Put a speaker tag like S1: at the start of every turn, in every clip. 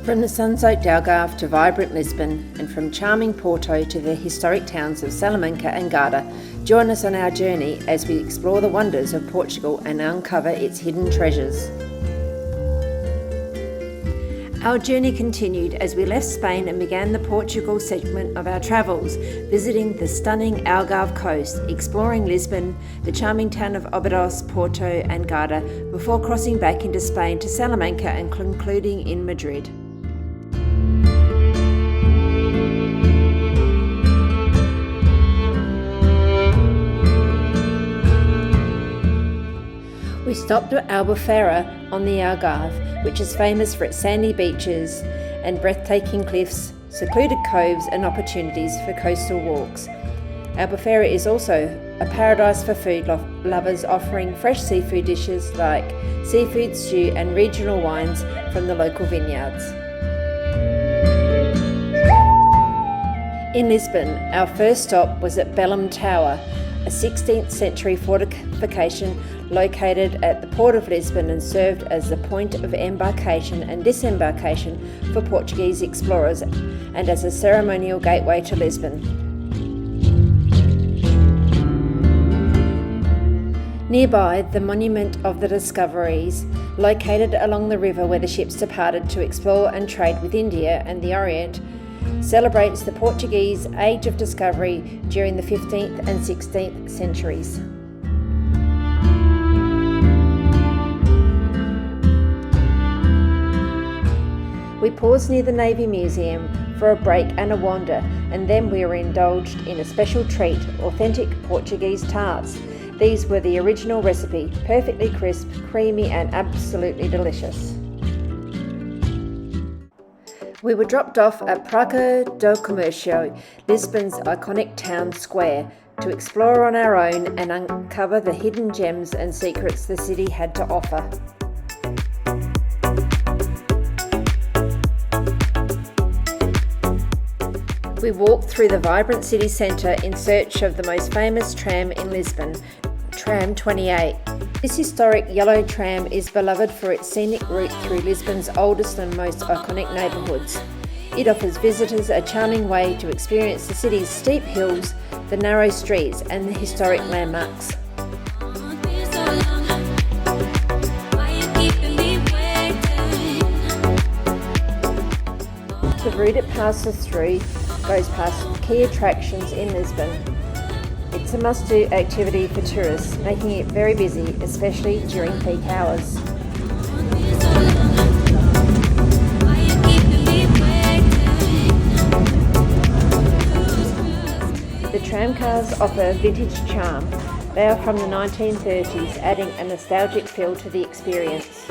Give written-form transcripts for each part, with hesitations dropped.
S1: From the sun-soaked Algarve to vibrant Lisbon, and from charming Porto to the historic towns of Salamanca and Guarda, join us on our journey as we explore the wonders of Portugal and uncover its hidden treasures. Our journey continued as we left Spain and began the Portugal segment of our travels, visiting the stunning Algarve coast, exploring Lisbon, the charming town of Obidos, Porto and Guarda, before crossing back into Spain to Salamanca and concluding in Madrid. We stopped at Albufeira on the Algarve, which is famous for its sandy beaches and breathtaking cliffs, secluded coves and opportunities for coastal walks. Albufeira is also a paradise for food lovers, offering fresh seafood dishes like seafood stew and regional wines from the local vineyards. In Lisbon, our first stop was at Belém Tower, a 16th century fortification located at the port of Lisbon and served as the point of embarkation and disembarkation for Portuguese explorers and as a ceremonial gateway to Lisbon. Nearby, the Monument of the Discoveries, located along the river where the ships departed to explore and trade with India and the Orient, celebrates the Portuguese Age of Discovery during the 15th and 16th centuries. We paused near the Navy Museum for a break and a wander, and then we were indulged in a special treat, authentic Portuguese tarts. These were the original recipe, perfectly crisp, creamy and absolutely delicious. We were dropped off at Praça do Comércio, Lisbon's iconic town square, to explore on our own and uncover the hidden gems and secrets the city had to offer. We walked through the vibrant city centre in search of the most famous tram in Lisbon, Tram 28. This historic yellow tram is beloved for its scenic route through Lisbon's oldest and most iconic neighbourhoods. It offers visitors a charming way to experience the city's steep hills, the narrow streets and the historic landmarks. The route it passes through goes past key attractions in Lisbon. It's a must-do activity for tourists, making it very busy, especially during peak hours. The tramcars offer a vintage charm. They are from the 1930s, adding a nostalgic feel to the experience.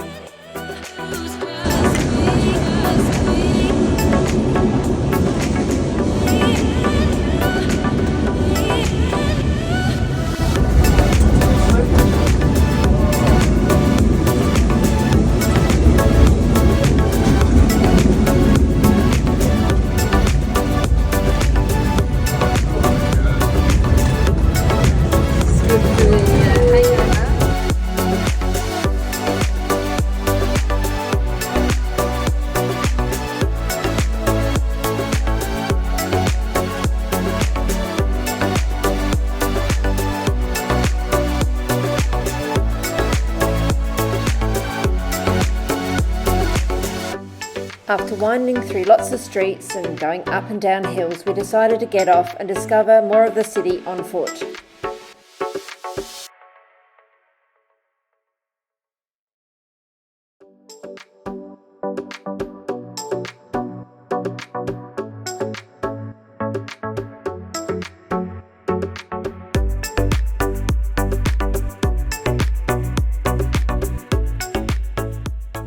S1: After winding through lots of streets and going up and down hills, we decided to get off and discover more of the city on foot.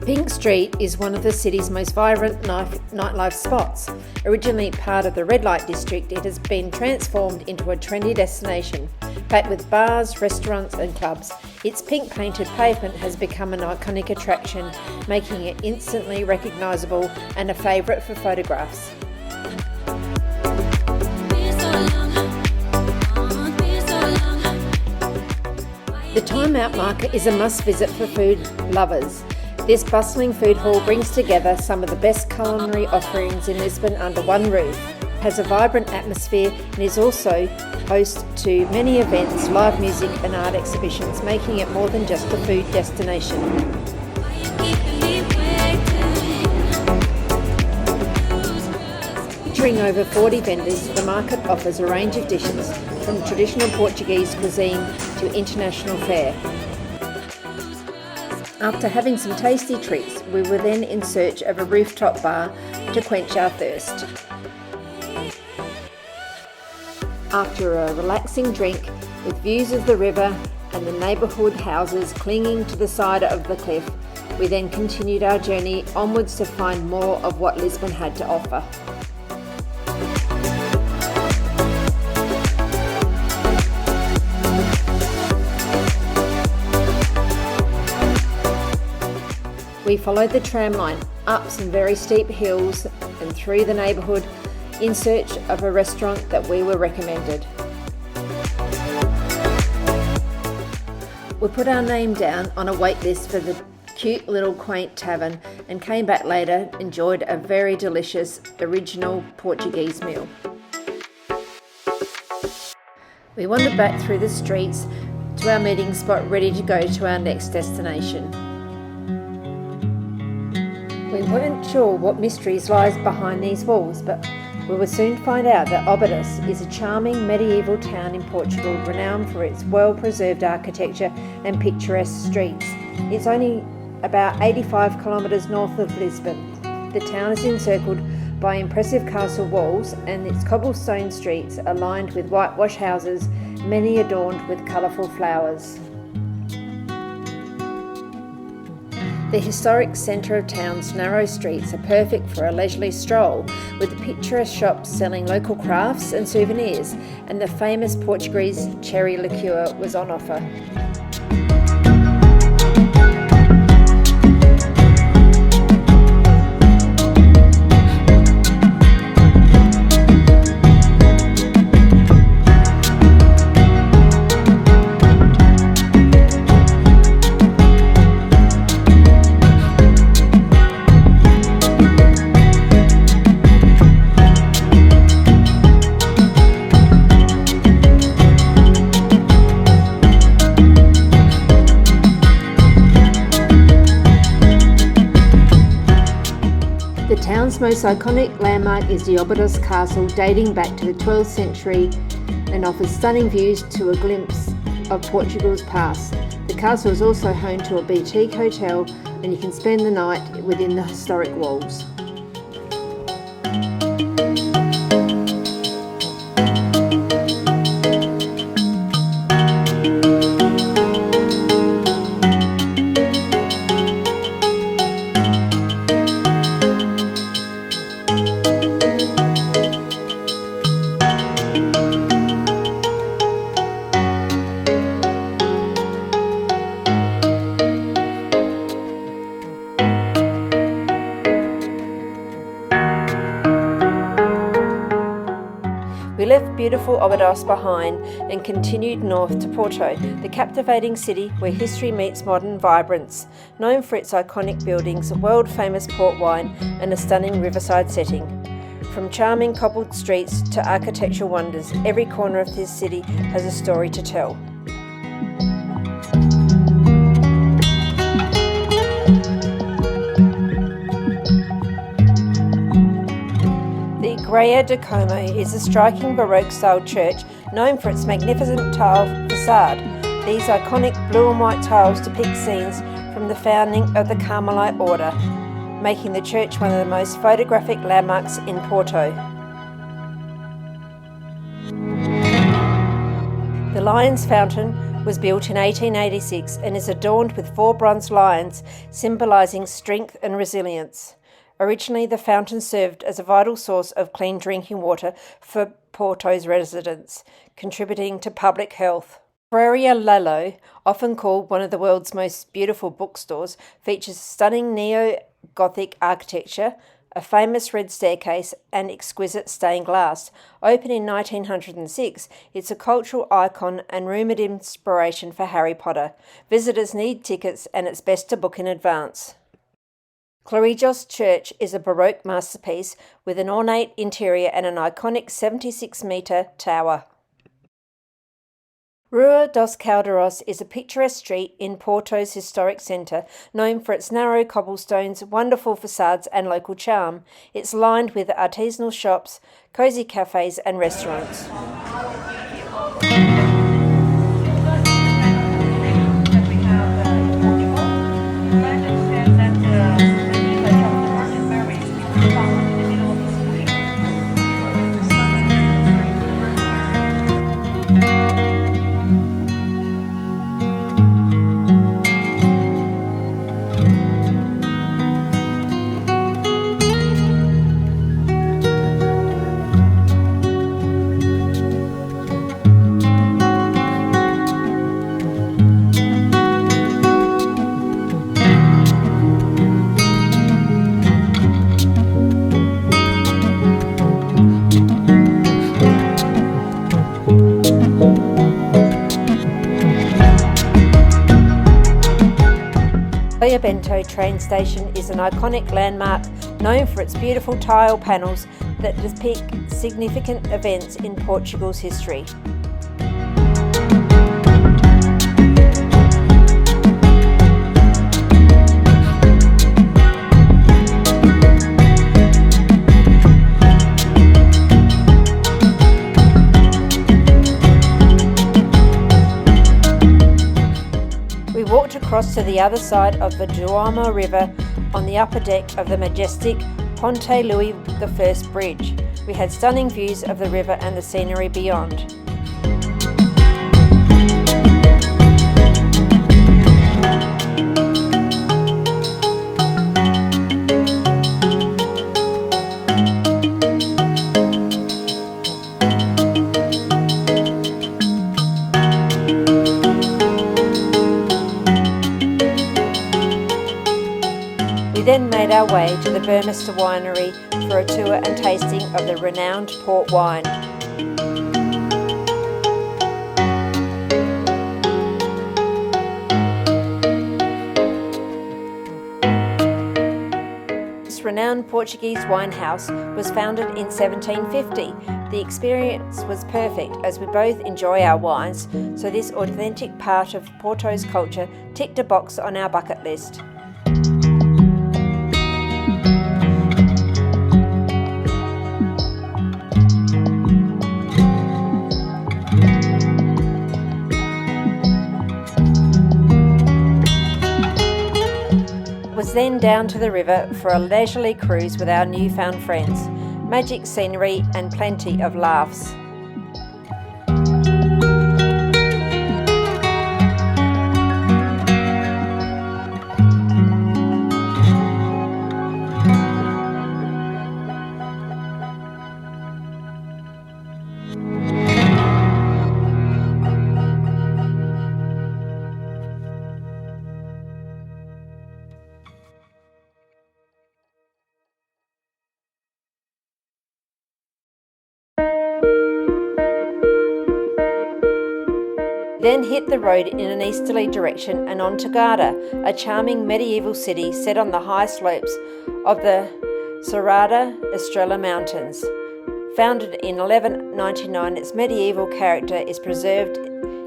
S1: Pink Street is one of the city's most vibrant nightlife spots. Originally part of the red light district, it has been transformed into a trendy destination, packed with bars, restaurants and clubs. Its pink painted pavement has become an iconic attraction, making it instantly recognisable and a favourite for photographs. The Time Out Market is a must visit for food lovers. This bustling food hall brings together some of the best culinary offerings in Lisbon under one roof, has a vibrant atmosphere and is also host to many events, live music and art exhibitions, making it more than just a food destination. Featuring over 40 vendors, the market offers a range of dishes from traditional Portuguese cuisine to international fare. After having some tasty treats, we were then in search of a rooftop bar to quench our thirst. After a relaxing drink with views of the river and the neighbourhood houses clinging to the side of the cliff, we then continued our journey onwards to find more of what Lisbon had to offer. We followed the tram line up some very steep hills and through the neighbourhood in search of a restaurant that we were recommended. We put our name down on a wait list for the cute little quaint tavern and came back later, enjoyed a very delicious original Portuguese meal. We wandered back through the streets to our meeting spot, ready to go to our next destination. We weren't sure what mysteries lies behind these walls, but we will soon find out that Obidos is a charming medieval town in Portugal, renowned for its well-preserved architecture and picturesque streets. It's only about 85 kilometres north of Lisbon. The town is encircled by impressive castle walls, and its cobblestone streets are lined with whitewash houses, many adorned with colourful flowers. The historic centre of town's narrow streets are perfect for a leisurely stroll, with the picturesque shops selling local crafts and souvenirs, and the famous Portuguese cherry liqueur was on offer. The town's most iconic landmark is the Obidos Castle, dating back to the 12th century and offers stunning views to a glimpse of Portugal's past. The castle is also home to a boutique hotel, and you can spend the night within the historic walls. We left beautiful Obidos behind and continued north to Porto, the captivating city where history meets modern vibrance, known for its iconic buildings, world-famous port wine and a stunning riverside setting. From charming cobbled streets to architectural wonders, every corner of this city has a story to tell. Guarda de Como is a striking Baroque-style church known for its magnificent tile facade. These iconic blue and white tiles depict scenes from the founding of the Carmelite order, making the church one of the most photographic landmarks in Porto. The Lion's Fountain was built in 1886 and is adorned with 4 bronze lions symbolising strength and resilience. Originally, the fountain served as a vital source of clean drinking water for Porto's residents, contributing to public health. Livraria Lello, often called one of the world's most beautiful bookstores, features stunning neo-Gothic architecture, a famous red staircase and exquisite stained glass. Opened in 1906, it's a cultural icon and rumoured inspiration for Harry Potter. Visitors need tickets and it's best to book in advance. Clarijos Church is a Baroque masterpiece with an ornate interior and an iconic 76-metre tower. Rua dos Caldeiros is a picturesque street in Porto's historic centre, known for its narrow cobblestones, wonderful facades and local charm. It's lined with artisanal shops, cosy cafes and restaurants. Bento train station is an iconic landmark known for its beautiful tile panels that depict significant events in Portugal's history. Across to the other side of the Douro River on the upper deck of the majestic Ponte Louis I Bridge. We had stunning views of the river and the scenery beyond. Then made our way to the Burmester winery for a tour and tasting of the renowned port wine. This renowned Portuguese wine house was founded in 1750. The experience was perfect as we both enjoy our wines, so this authentic part of Porto's culture ticked a box on our bucket list. Then down to the river for a leisurely cruise with our newfound friends. Magic scenery and plenty of laughs. Then hit the road in an easterly direction and on to Guarda, a charming medieval city set on the high slopes of the Serra Estrela Mountains. Founded in 1199, its medieval character is preserved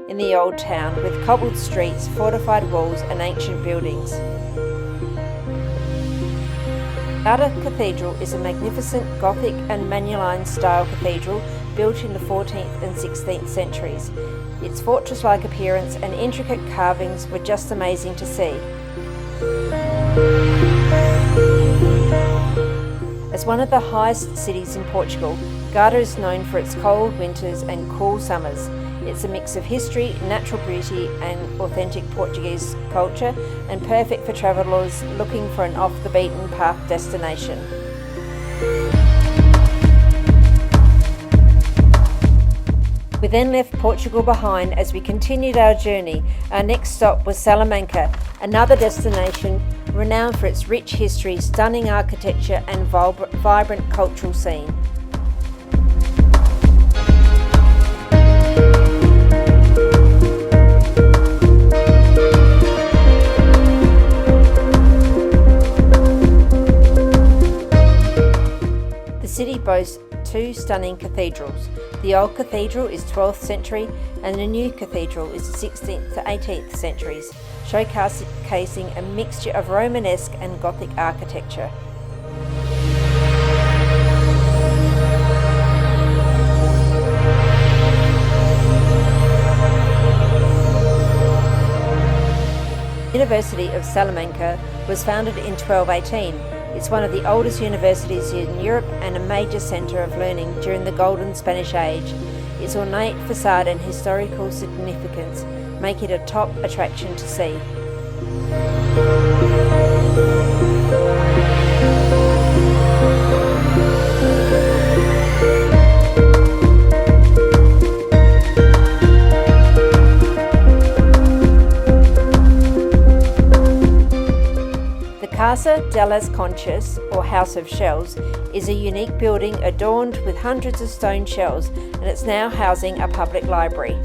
S1: in the old town with cobbled streets, fortified walls and ancient buildings. Guarda Cathedral is a magnificent Gothic and Manueline style cathedral built in the 14th and 16th centuries. Its fortress-like appearance and intricate carvings were just amazing to see. As one of the highest cities in Portugal, Guarda is known for its cold winters and cool summers. It's a mix of history, natural beauty and authentic Portuguese culture, and perfect for travellers looking for an off-the-beaten-path destination. We then left Portugal behind as we continued our journey. Our next stop was Salamanca, another destination renowned for its rich history, stunning architecture and vibrant cultural scene. city boasts two stunning cathedrals. The old cathedral is 12th century and the new cathedral is the 16th to 18th centuries, showcasing a mixture of Romanesque and Gothic architecture. The University of Salamanca was founded in 1218. It's one of the oldest universities in Europe and a major centre of learning during the Golden Spanish Age. Its ornate facade and historical significance make it a top attraction to see. Casa de las Conchas, or House of Shells, is a unique building adorned with hundreds of stone shells, and it's now housing a public library.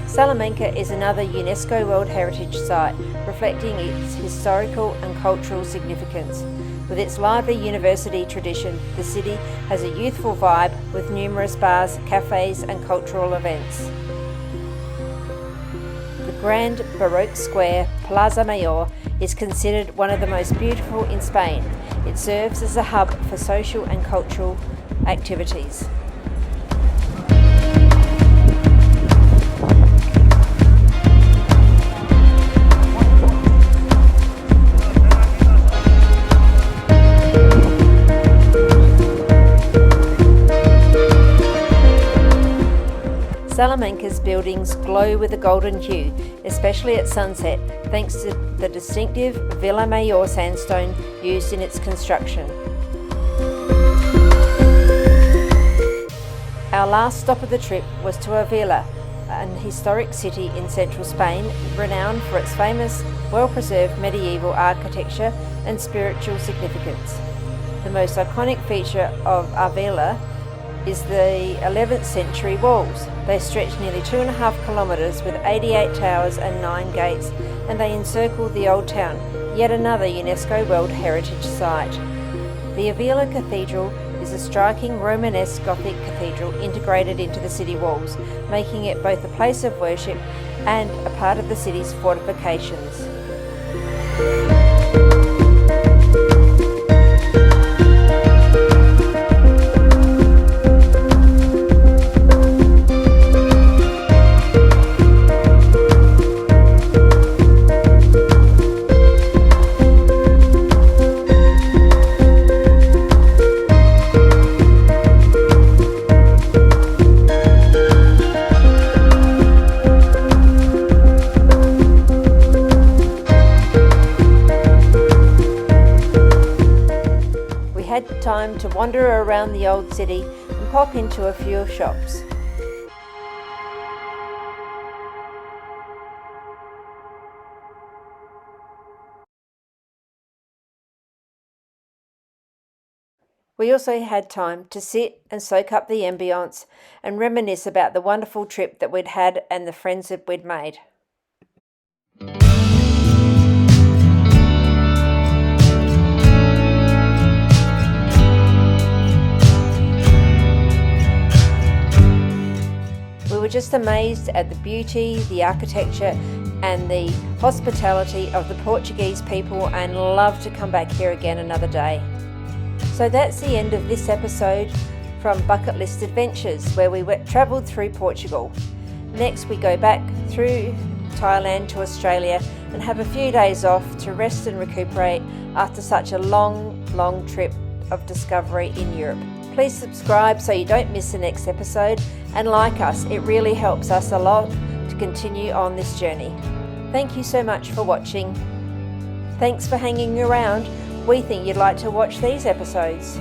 S1: Salamanca is another UNESCO World Heritage Site, reflecting its historical and cultural significance. With its lively university tradition, the city has a youthful vibe with numerous bars, cafes and cultural events. The grand Baroque square, Plaza Mayor, is considered one of the most beautiful in Spain. It serves as a hub for social and cultural activities. Salamanca's buildings glow with a golden hue, especially at sunset, thanks to the distinctive Villa Mayor sandstone used in its construction. Our last stop of the trip was to Avila, an historic city in central Spain, renowned for its famous, well-preserved medieval architecture and spiritual significance. The most iconic feature of Avila is the 11th century walls. They stretch nearly 2.5 kilometres with 88 towers and 9 gates, and they encircle the old town, yet another UNESCO World Heritage Site. The Avila Cathedral is a striking Romanesque Gothic cathedral integrated into the city walls, making it both a place of worship and a part of the city's fortifications. Had time to wander around the old city and pop into a few shops. We also had time to sit and soak up the ambience and reminisce about the wonderful trip that we'd had and the friends that we'd made. just amazed at the beauty, the architecture and the hospitality of the Portuguese people, and love to come back here again another day. So that's the end of this episode from Bucket List Adventures, where we travelled through Portugal. Next we go back through Thailand to Australia and have a few days off to rest and recuperate after such a long trip of discovery in Europe. Please subscribe so you don't miss the next episode, and like us, it really helps us a lot to continue on this journey. Thank you so much for watching. Thanks for hanging around. We think you'd like to watch these episodes.